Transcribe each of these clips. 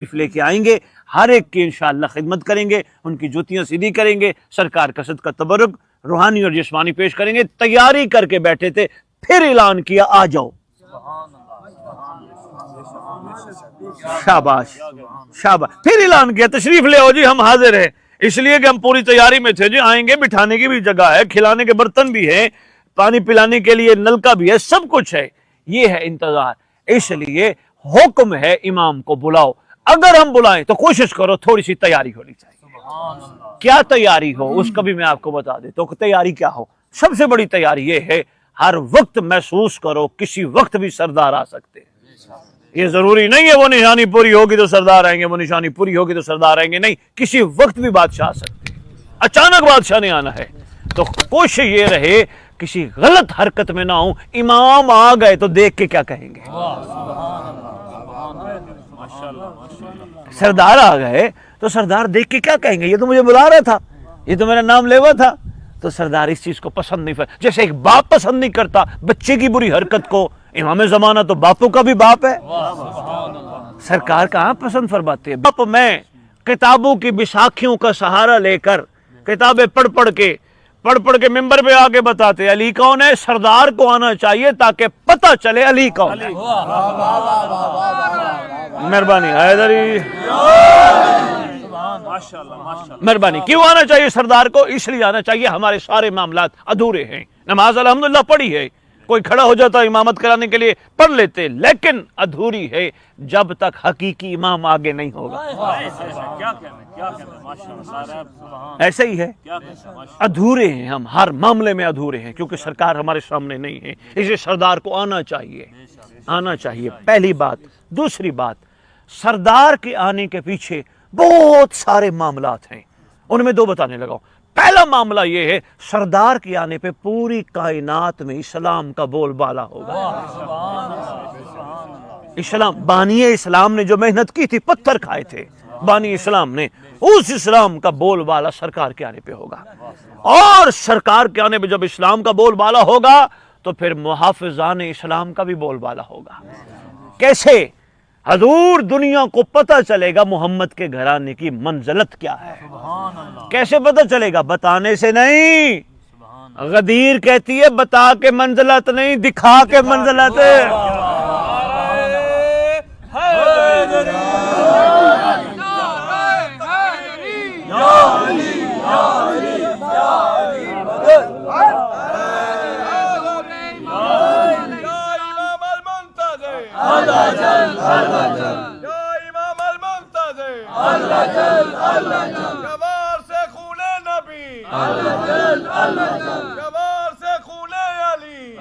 لے کے آئیں گے، ہر ایک کی انشاءاللہ خدمت کریں گے، ان کی جوتیاں سیدھی کریں گے، سرکار کا صدقہ تبرک روحانی اور جسمانی پیش کریں گے۔ تیاری کر کے بیٹھے تھے، پھر اعلان کیا آ جاؤ۔ شاباش شاباش، پھر اعلان کیا تشریف لے آؤ جی، ہم حاضر ہیں، اس لیے کہ ہم پوری تیاری میں تھے جی، آئیں گے، بٹھانے کی بھی جگہ ہے، کھلانے کے برتن بھی ہیں، پانی پلانے کے لیے نلکا بھی ہے، سب کچھ ہے، یہ ہے انتظار۔ اس لیے حکم ہے امام کو بلاؤ، اگر ہم بلائیں تو کوشش کرو تھوڑی سی تیاری ہونی چاہیے۔ کیا تیاری ہو اس کا بھی میں آپ کو بتا دیتا ہوں کہ تیاری کیا ہو۔ سب سے بڑی تیاری یہ ہے ہر وقت محسوس کرو کسی وقت بھی سردار آ سکتے ہیں۔ یہ ضروری نہیں ہے وہ نشانی پوری ہوگی تو سردار آئیں گے، وہ نشانی پوری ہوگی تو سردار آئیں گے، نہیں، کسی وقت بھی بادشاہ آ سکتے ہیں، اچانک بادشاہ نے آنا ہے۔ تو کوشش یہ رہے کسی غلط حرکت میں نہ ہوں، امام آ گئے تو دیکھ کے کیا کہیں گے؟ سردار آ گئے تو سردار دیکھ کے کیا کہیں گے؟ یہ تو مجھے بلا رہا تھا، یہ تو میرا نام لیوا تھا۔ تو سردار اس چیز کو پسند نہیں فرماتا، جیسے ایک باپ پسند نہیں کرتا بچے کی بری حرکت کو، امام زمانہ تو باپوں کا بھی باپ ہے، سرکار کہاں پسند فرماتے ہیں؟ باپ میں کتابوں کی بساکھیوں کا سہارا لے کر کتابیں پڑھ پڑھ کے ممبر پہ آگے بتاتے علی کون ہے، سردار کو آنا چاہیے تاکہ پتہ چلے علی کون ہے۔ مہربانی حیدری، مہربانی۔ کیوں آنا چاہیے سردار کو؟ اس لیے آنا چاہیے ہمارے سارے معاملات ادھورے ہیں، نماز الحمدللہ پڑھی ہے، کوئی کھڑا ہو جاتا امامت کرانے کے لیے پڑھ لیتے، لیکن ادھوری ہے جب تک حقیقی امام آگے نہیں ہوگا۔ ایسے ہی ہے، ادھورے ہیں ہم، ہر معاملے میں ادھورے ہیں، کیونکہ سرکار ہمارے سامنے نہیں ہے، اس لیے سردار کو آنا چاہیے، پہلی بات۔ دوسری بات، سردار کے آنے کے پیچھے بہت سارے معاملات ہیں، ان میں دو بتانے لگا ہوں۔ پہلا معاملہ یہ ہے سردار کے آنے پہ پوری کائنات میں اسلام کا بول بالا ہوگا۔ اسلام، بانی اسلام نے جو محنت کی تھی، پتھر کھائے تھے بانی اسلام نے، اس اسلام کا بول بالا سرکار کے آنے پہ ہوگا۔ اور سرکار کے آنے پہ جب اسلام کا بول بالا ہوگا تو پھر محافظان اسلام کا بھی بول بالا ہوگا۔ کیسے؟ حضور دنیا کو پتہ چلے گا محمد کے گھرانے کی منزلت کیا ہے۔ کیسے پتہ چلے گا؟ بتانے سے نہیں، غدیر کہتی ہے بتا کے منزلت نہیں، دکھا کے منزلت ہے۔ جوار سے خون نبی، جوار سے خون علی،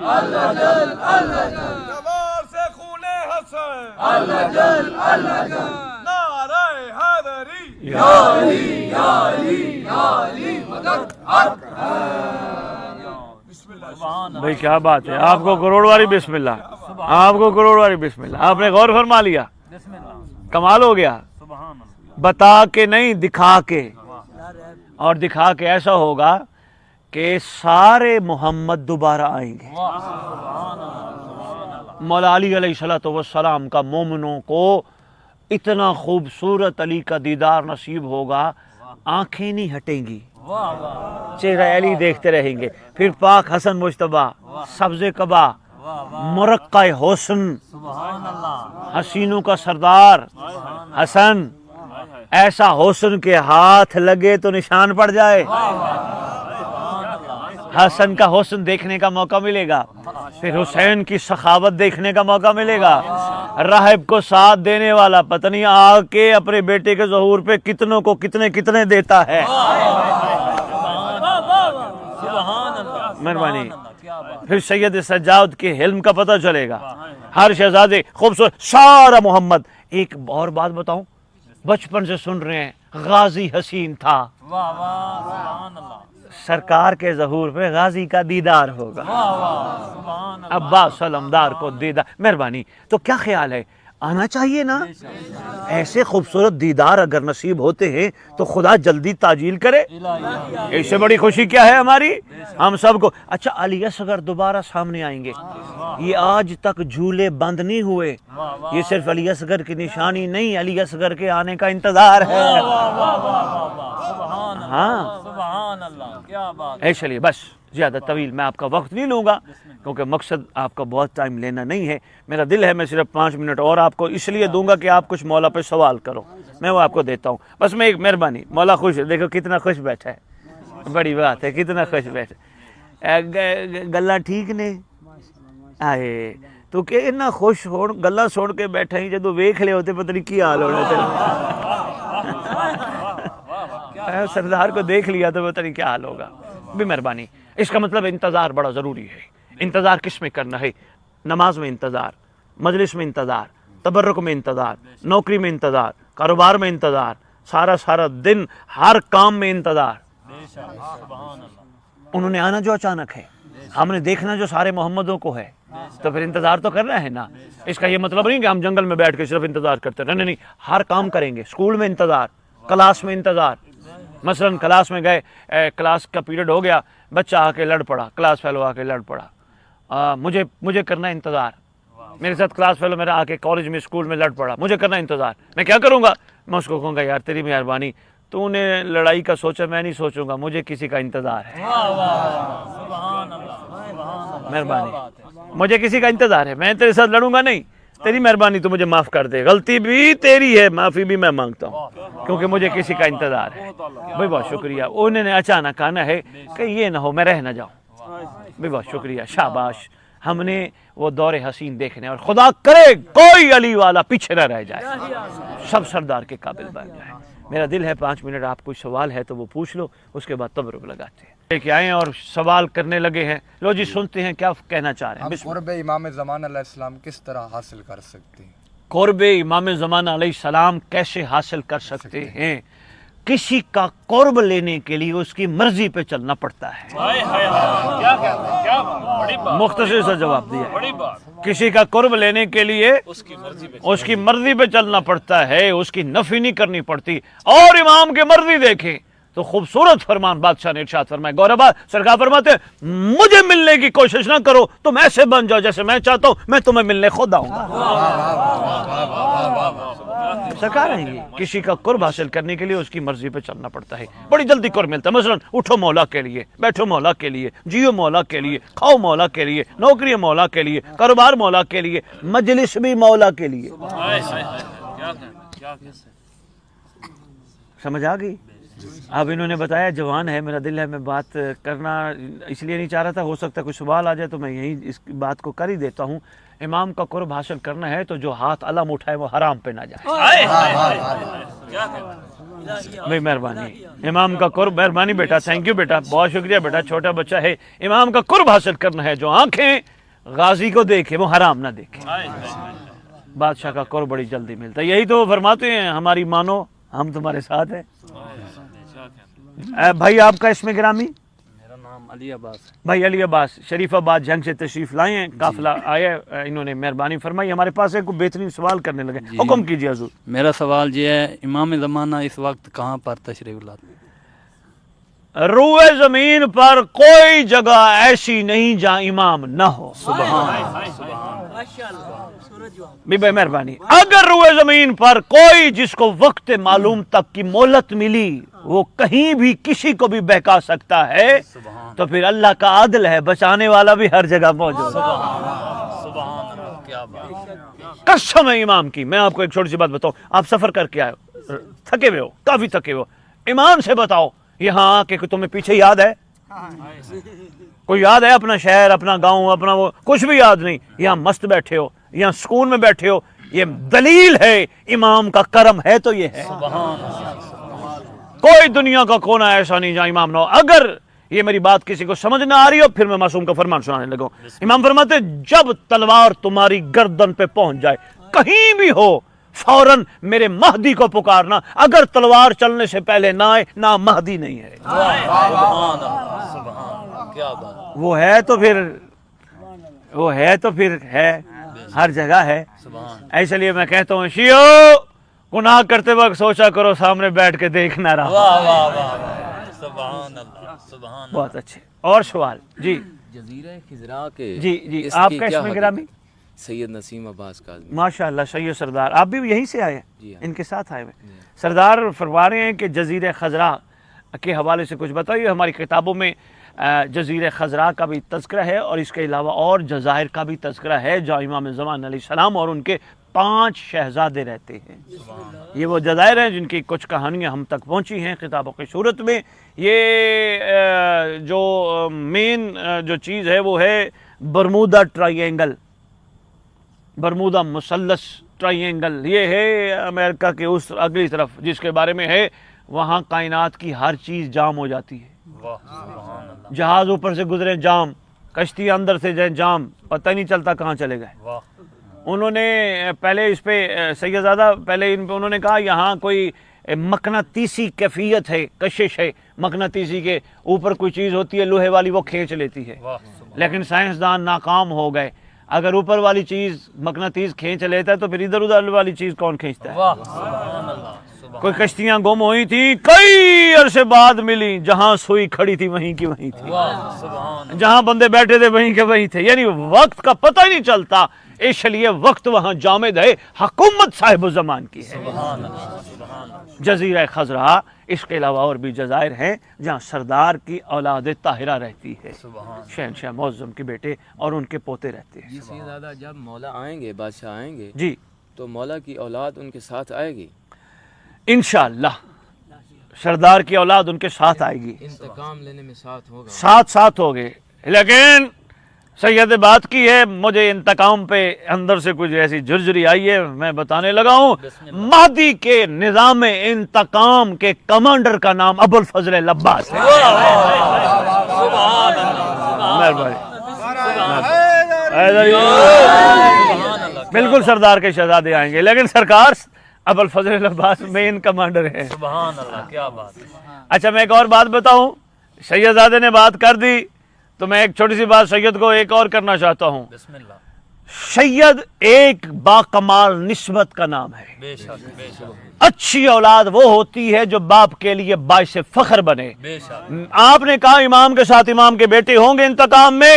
جوار سے خون حسن، نعرہ حیدری، بھائی کیا بات ہے، آپ کو کروڑ والی بسم اللہ، آپ کو کروڑ والی بسم اللہ، آپ نے غور فرما لیا، کمال ہو گیا۔ بتا کے نہیں، دکھا کے، اور دکھا کے ایسا ہوگا کہ سارے محمد دوبارہ آئیں گے۔ مولا علی علیہ السلام کا مومنوں کو اتنا خوبصورت علی کا دیدار نصیب ہوگا، آنکھیں نہیں ہٹیں گی، چہرہ علی دیکھتے رہیں گے۔ پھر پاک حسن مجتبیٰ، سبز قبا، مرقع حسن، حسینوں کا سردار حسن، ایسا حسن کے ہاتھ لگے تو نشان پڑ جائے۔ حسن کا حسن دیکھنے کا موقع ملے گا، پھر حسین کی سخاوت دیکھنے کا موقع ملے گا۔ راہب کو ساتھ دینے والا پتہ نہیں آ کے اپنے بیٹے کے ظہور پہ کتنوں کو کتنے دیتا ہے۔ مہربانی۔ پھر سید سجاد کے حلم کا پتہ چلے گا، ہر شہزادے خوبصورت، سارا محمد۔ ایک اور بات بتاؤں، بچپن سے سن رہے ہیں غازی حسین تھا، سرکار کے ظہور پہ غازی کا دیدار ہوگا، عباس علمدار کو دیدار۔ مہربانی۔ تو کیا خیال ہے آنا چاہیے نا. ایسے خوبصورت دیدار اگر نصیب ہوتے ہیں تو خدا جلدی تعجیل کرے. اس سے بڑی خوشی کیا ہے ہماری ہم سب کو. اچھا علی اصغر دوبارہ سامنے آئیں گے. یہ آج تک جھولے بند نہیں ہوئے. یہ صرف علی اصغر کی نشانی نہیں، علی اصغر کے آنے کا انتظار ہے. ہاں سبحان اللہ، کیا بات. اے چلیے بس زیادہ طویل میں آپ کا وقت نہیں لوں گا کیونکہ مقصد آپ کا بہت ٹائم لینا نہیں ہے. میرا دل ہے میں صرف 5 منٹ اور آپ کو اس لیے دوں گا کہ آپ کچھ مولا پہ سوال کرو، میں وہ آپ کو دیتا ہوں. بس میں ایک مہربانی، مولا خوش ہے، دیکھو کتنا خوش بیٹھا ہے، بڑی بات ہے کتنا خوش بیٹھا. گلا ٹھیک نے آئے تو کہ اتنا خوش ہو گلا سن کے بیٹھا ہی جدو ویکھ لے ہوتے پتہ نہیں کی حال ہونا تیرا. سردار کو دیکھ لیا تو پتہ نہیں کیا حال ہوگا. بھی مہربانی، اس کا مطلب انتظار بڑا ضروری ہے. انتظار کس میں کرنا ہے؟ نماز میں انتظار، مجلس میں انتظار، تبرک میں انتظار، نوکری میں انتظار، کاروبار میں انتظار، سارا دن ہر کام میں انتظار. انہوں نے آنا جو اچانک ہے، ہم نے دیکھنا جو سارے محمدوں کو ہے، تو پھر انتظار تو کرنا ہے نا. اس کا یہ مطلب نہیں کہ ہم جنگل میں بیٹھ کے صرف انتظار کرتے رہے. نہیں، ہر کام کریں گے. اسکول میں انتظار، کلاس میں انتظار. مثلا کلاس میں گئے، کلاس کا پیریڈ ہو گیا، بچہ آ کے لڑ پڑا، کلاس فیلو آ کے لڑ پڑا. مجھے کرنا انتظار. میرے ساتھ کلاس فیلو میرا آ کے کالج میں اسکول میں لڑ پڑا، مجھے کرنا انتظار. میں کیا کروں گا؟ میں اس کو کہوں گا یار تیری مہربانی، تو نے لڑائی کا سوچا، میں نہیں سوچوں گا، مجھے کسی کا انتظار ہے. مہربانی، مجھے کسی کا انتظار ہے، میں تیرے ساتھ لڑوں گا نہیں. تیری مہربانی تو مجھے معاف کر دے، غلطی بھی تیری ہے، معافی بھی میں مانگتا ہوں کیونکہ مجھے کسی کا انتظار ہے. بھائی بہت شکریہ. انہوں نے اچانک آنا ہے کہ یہ نہ ہو میں رہ نہ جاؤں. بھائی بہت شکریہ، شاباش. ہم نے وہ دور حسین دیکھنے، اور خدا کرے کوئی علی والا پیچھے نہ رہ جائے، سب سردار کے قابل بن جائے. میرا دل ہے 5 منٹ آپ کوئی سوال ہے تو وہ پوچھ لو، اس کے بعد تبرک لگاتے ہیں. لے کے آئے اور سوال کرنے لگے ہیں. لو جی سنتے ہیں کیا کہنا چاہ رہے ہیں. ہم قرب امام زمان علیہ السلام کس طرح حاصل کر سکتے ہیں؟ قرب امام زمانہ علیہ السلام کیسے حاصل کر سکتے ہیں؟ کسی کا قرب لینے کے لیے اس کی مرضی پہ چلنا پڑتا ہے. مختصر سا جواب دیا. کسی کا قرب لینے کے لیے اس کی مرضی پہ چلنا پڑتا ہے، اس کی نفی نہیں کرنی پڑتی. اور امام کی مرضی دیکھیں تو خوبصورت فرمان بادشاہ نے ارشاد فرمایا. گوربا سرکار فرماتے ہیں مجھے ملنے کی کوشش نہ کرو، تم ایسے بن جاؤ جیسے میں چاہتا ہوں، میں تمہیں ملنے خود آؤں گا. سرکار ہیں یہ. کسی کا قرب حاصل کرنے کے لیے اس کی مرضی پہ چلنا پڑتا ہے. بڑی جلدی قرب ملتا ہے. مثلا اٹھو مولا کے لیے، بیٹھو مولا کے لیے، جیو مولا کے لیے، کھاؤ مولا کے لیے، نوکری مولا کے لیے، کاروبار مولا کے لیے، مجلس بھی مولا کے لیے. سمجھ آ گئی؟ اب انہوں نے بتایا جوان ہے، میرا دل ہے میں بات کرنا اس لیے نہیں چاہ رہا تھا، ہو سکتا ہے کوئی سوال آ جائے تو میں یہی اس بات کو کر ہی دیتا ہوں. امام کا قرب حاصل کرنا ہے تو جو ہاتھ علم اٹھائے وہ حرام پہ نہ جائے. بھائی مہربانی، امام کا قرب، مہربانی بیٹا، تھینک یو بیٹا، بہت شکریہ بیٹا، چھوٹا بچہ ہے. امام کا قرب حاصل کرنا ہے جو آنکھیں غازی کو دیکھے وہ حرام نہ دیکھے. بادشاہ کا قرب بڑی جلدی ملتا ہے. یہی تو فرماتے ہیں ہماری مانو ہم تمہارے ساتھ ہیں. بھائی آپ کا اس میں گرامی؟ میرا نام علی عباس ہے. بھائی علی عباس شریف آباد جنگ سے تشریف لائے ہیں، قافلہ آیا، انہوں نے مہربانی فرمائی ہمارے پاس ایک بہترین سوال کرنے لگے. حکم کیجیے حضور. میرا سوال یہ ہے، امام زمانہ اس وقت کہاں پر تشریف لاتے ہیں؟ روئے زمین پر کوئی جگہ ایسی نہیں جہاں امام نہ ہو. بھائی مہربانی، اگر روئے زمین پر کوئی جس کو وقت معلوم تک کی مہلت ملی وہ کہیں بھی کسی کو بھی بہکا سکتا ہے تو پھر اللہ کا عدل ہے، بچانے والا بھی ہر جگہ موجود ہے. قسم ہے امام کی. میں آپ کو ایک چھوٹی سی بات بتاؤں. آپ سفر کر کے آئے ہو، تھکے ہوئے ہو، کافی تھکے ہوئے ہو، ایمان سے بتاؤ یہاں آ کے تمہیں پیچھے یاد ہے؟ کوئی یاد ہے اپنا شہر، اپنا گاؤں، اپنا وہ کچھ بھی یاد نہیں؟ یہاں مست بیٹھے ہو، یہاں سکون میں بیٹھے ہو. یہ دلیل ہے امام کا کرم ہے تو یہ ہے. کوئی دنیا کا کونا ایسا نہیں جہاں امام نہ ہو. اگر یہ میری بات کسی کو سمجھ نہ آ رہی ہو پھر میں معصوم کا فرمان سنانے لگا. امام فرماتے جب تلوار تمہاری گردن پہ پہنچ جائے کہیں بھی ہو فوراً میرے مہدی کو پکارنا. اگر تلوار چلنے سے پہلے نہ آئے نہ مہدی نہیں ہے. وہ ہے تو پھر ہے. ہر جگہ ہے. اس لیے میں کہتا ہوں شیعو گناہ کرتے وقت سوچا کرو سامنے بیٹھ کے دیکھنا رہا. واہ واہ واہ سبحان اللہ سبحان اللہ. بہت اچھے. اور سوال جی جزیرہ خضرا کے جی اس آپ کی کا کیا اسم حقیقت؟ گرامی؟ سید نسیم عباس کاظمی. ماشاء اللہ سید سردار. آپ بھی یہیں سے آئے جی ہاں. ان کے ساتھ آئے ہوئے. سردار فرما رہے ہیں کہ جزیرہ خضرا کے حوالے سے کچھ بتائیے. ہماری کتابوں میں جزیرہ خضرا کا بھی تذکرہ ہے اور اس کے علاوہ اور جزائر کا بھی تذکرہ ہے جہاں امام زمان علیہ السلام اور ان کے 5 شہزادے رہتے ہیں. یہ وہ جزائر ہیں جن کی کچھ کہانیاں ہم تک پہنچی ہیں کتابوں کی صورت میں. یہ جو مین جو چیز ہے وہ ہے برمودا ٹرائی اینگل، برمودا مثلث ٹرائی اینگل. یہ ہے امریکہ کے اس اگلی طرف جس کے بارے میں ہے وہاں کائنات کی ہر چیز جام ہو جاتی ہے. جہاز اوپر سے گزرے جام، کشتی اندر سے جائیں جام، پتہ نہیں چلتا کہاں چلے گئے. انہوں نے پہلے اس پہ سیدزادہ پہلے انہوں نے کہا یہاں کوئی مقناطیسی کیفیت ہے، کشش ہے مقناطیسی کے اوپر کوئی چیز ہوتی ہے لوہے والی وہ کھینچ لیتی ہے. لیکن سائنسدان ناکام ہو گئے. اگر اوپر والی چیز مقناطیس کھینچ لیتا ہے تو پھر ادھر ادھر والی چیز کون کھینچتا ہے؟ کوئی کشتیاں گم ہوئی تھیں کئی عرصے بعد ملی، جہاں سوئی کھڑی تھی وہیں کی وہیں تھی، جہاں بندے بیٹھے تھے وہیں کے وہیں تھے. یعنی وقت کا پتہ ہی نہیں چلتا. اس لیے وقت وہاں جامد ہے، حکومت صاحب الزمان کی ہے. جزیرہ خضرا. اس کے علاوہ اور بھی جزائر ہیں جہاں سردار کی اولاد طاہرہ رہتی ہے، شہنشاہ معظم کے بیٹے اور ان کے پوتے رہتے ہیں. یہ سیدزادہ جب مولا آئیں گے، بادشاہ آئیں گے جی تو مولا کی اولاد ان کے ساتھ آئے گی. انشاءاللہ سردار کی اولاد ان کے ساتھ آئے گی، انتقام لینے میں ساتھ ہوگا. ساتھ ہو گئے. لیکن سید بات کی ہے مجھے انتقام پہ اندر سے کچھ ایسی جھرجھری آئی ہے، میں بتانے لگا ہوں. مہدی کے نظام انتقام کے کمانڈر کا نام ابو الفضل العباس ہے. بالکل سردار کے شہزادے آئیں گے، لیکن سرکار ابو الفضل العباس مین کمانڈر ہے. سبحان اللہ کیا بات ہے. اچھا میں ایک اور بات بتاؤں. سیدزادے نے بات کر دی تو میں ایک چھوٹی سی بات سید کو ایک اور کرنا چاہتا ہوں. بسم اللہ. سید ایک باکمال نسبت کا نام ہے. بے شک بے شک اچھی اولاد وہ ہوتی ہے جو باپ کے لیے باعث فخر بنے. بے شک. آپ نے کہا امام کے ساتھ امام کے بیٹے ہوں گے انتقام میں.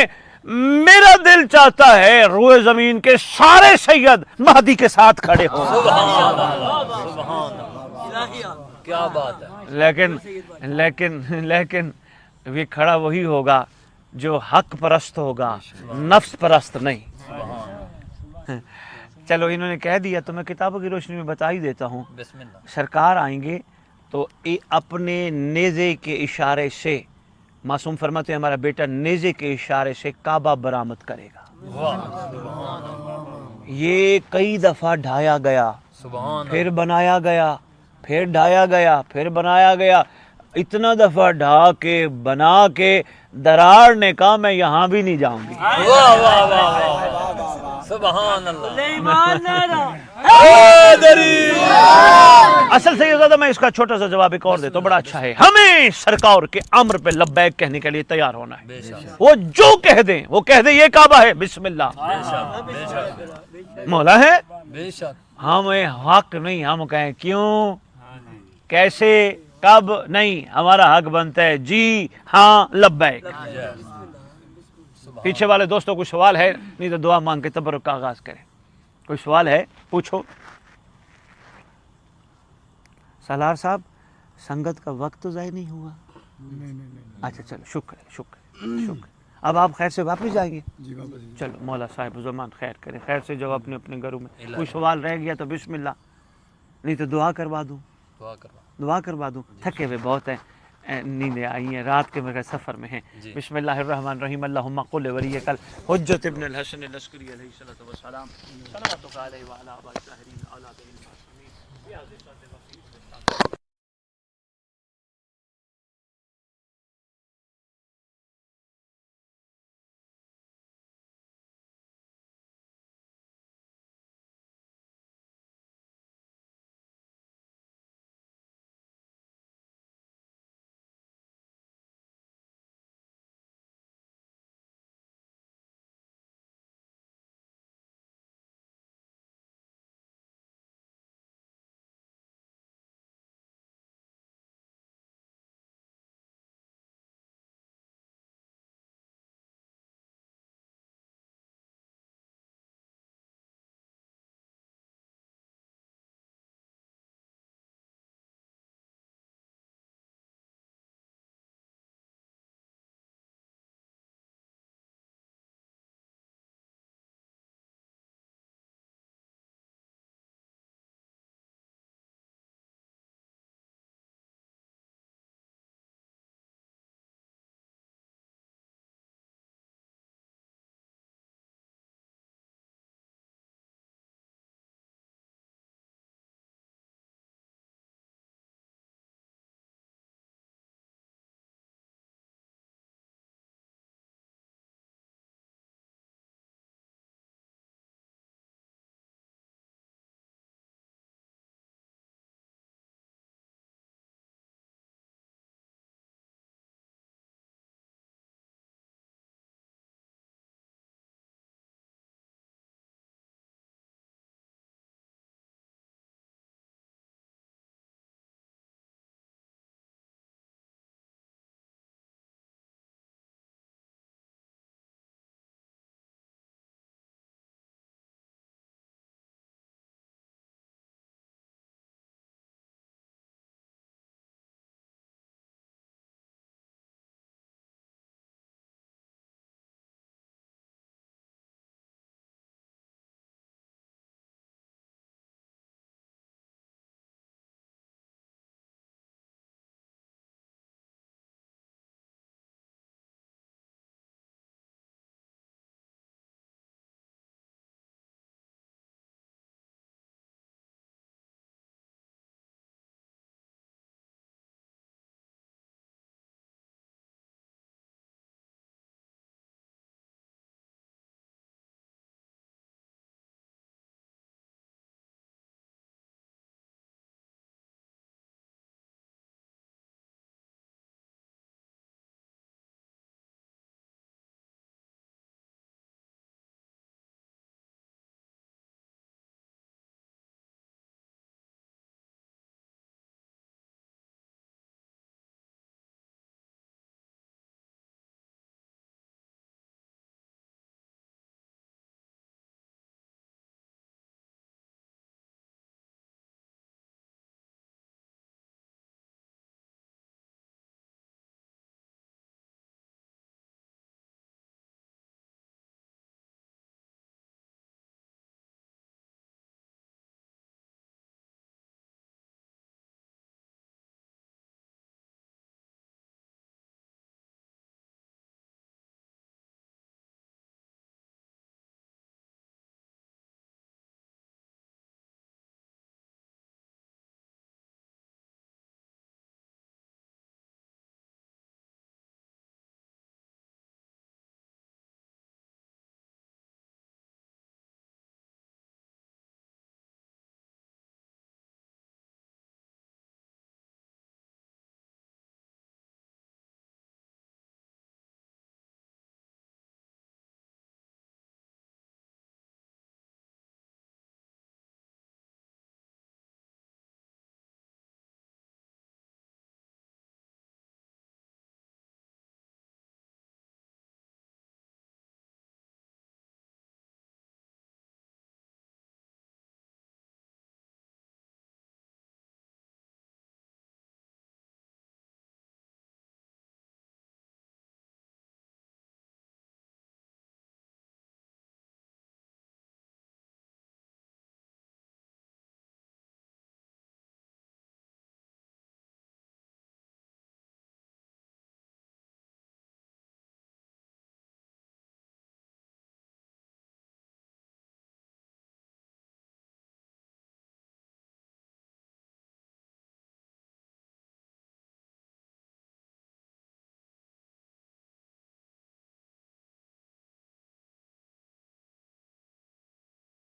میرا دل چاہتا ہے روئے زمین کے سارے سید مہدی کے ساتھ کھڑے ہوں. سبحان اللہ سبحان اللہ کیا بات ہے. لیکن یہ کھڑا وہی ہوگا جو حق پرست ہوگا، نفس پرست نہیں. چلو انہوں نے کہہ دیا تو میں کتابوں کی روشنی میں بتا ہی دیتا ہوں. بسم اللہ. سرکار آئیں گے تو اپنے نیزے کے اشارے سے، معصوم فرماتے ہیں ہمارا بیٹا نیزے کے اشارے سے کعبہ برآمد کرے گا. یہ کئی دفعہ ڈھایا گیا، پھر بنایا گیا، پھر ڈھایا گیا، پھر بنایا گیا. اتنا دفعہ ڈھا کے بنا کے درار نے کہا میں یہاں بھی نہیں جاؤں گی. واہ واہ واہ سبحان اللہ. اصل سے یہ زیادہ میں اس کا چھوٹا سا جواب ایک اور دیتا ہوں، بڑا اچھا ہے. ہمیں سرکار کے امر پہ لبیک کہنے کے لیے تیار ہونا ہے. وہ جو کہہ دیں وہ کہہ دیں یہ کعبہ ہے بسم اللہ مولا ہے. بے شک. ہمیں حق نہیں ہم کہیں کیوں کیسے کب نہیں، ہمارا حق بنتا ہے جی ہاں لبیک. پیچھے والے دوستوں کو سوال ہے نہیں تو دعا مانگ کے تبرک کا آغاز کریں. کوئی سوال ہے پوچھو. سالار صاحب سنگت کا وقت تو ضائع نہیں ہوا؟ اچھا چلو شکر. اب آپ خیر سے واپس جائیں گے؟ چلو مولا صاحب زمان خیر کریں، خیر سے جب اپنے گھروں میں. کوئی سوال رہ گیا تو بسم اللہ، نہیں تو دعا کروا دوں. تھکے ہوئے بہت ہیں، نیندیں آئی ہیں، رات کے میرے سفر میں ہیں. بسم اللہ الرحمن الرحیم. اللہم قل ولیک الحجۃ ابن الحسن العسکری علیہ الصلوۃ والسلام صلواتک علیہ وعلی آباء الطاہرین اولاد المعصومین.